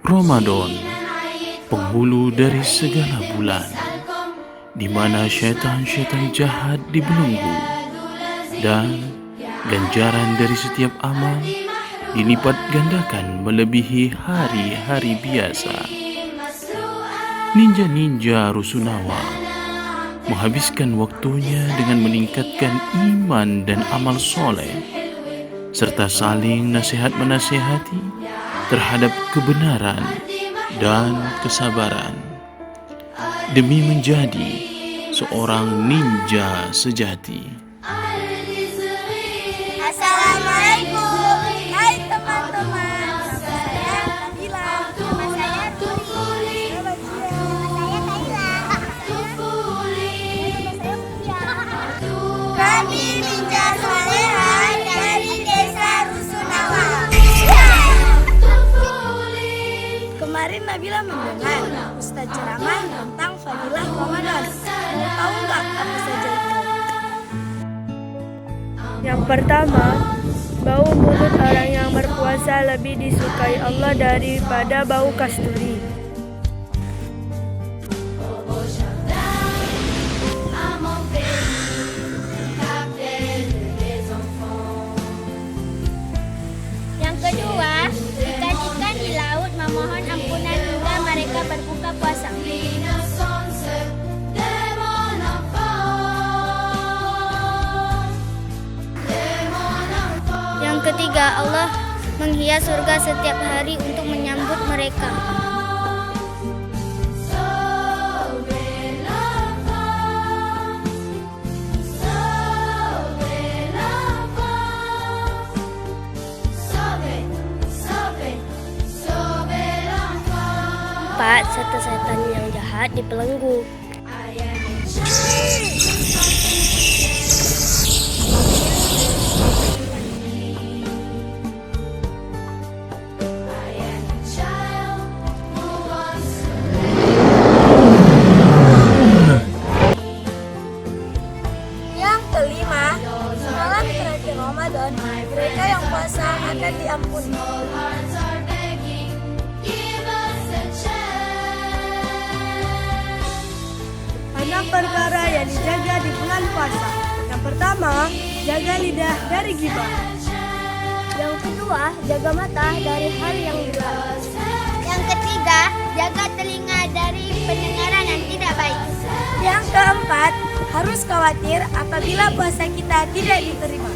Ramadan, penghulu dari segala bulan, di mana syaitan-syaitan jahat dibelenggu, dan ganjaran dari setiap amal dilipat gandakan melebihi hari-hari biasa. Ninja-ninja Rusunawa menghabiskan waktunya dengan meningkatkan iman dan amal soleh, serta saling nasihat-menasihati terhadap kebenaran dan kesabaran, demi menjadi seorang ninja sejati. Assalamualaikum, hai teman-teman. Saya Nabila, nama saya Ruli, nama saya Kaila, kami ninja soleha dari desa Rusunawa. Kemarin Nabila mendengar Ustaz ceramah tentang fadilah Ramadan. Mau tahu nggak apa saja itu? Yang pertama, bau mulut orang yang berpuasa lebih disukai Allah daripada bau kasturi. Yang kedua, ikan-ikan di laut memohon ampunan hingga mereka berbuka puasa. Yang ketiga, Allah menghias surga setiap hari untuk menyambut mereka. Empat, setan-setan yang jahat dibelenggu. Yang kelima, malam terakhir Ramadan, mereka yang puasa akan diampuni. Banyak perkara yang dijaga di bulan puasa. Yang pertama, jaga lidah dari ghibah. Yang kedua, jaga mata dari hal yang buruk. Yang ketiga, jaga telinga dari pendengaran yang tidak baik. Yang keempat, harus khawatir apabila puasa kita tidak diterima.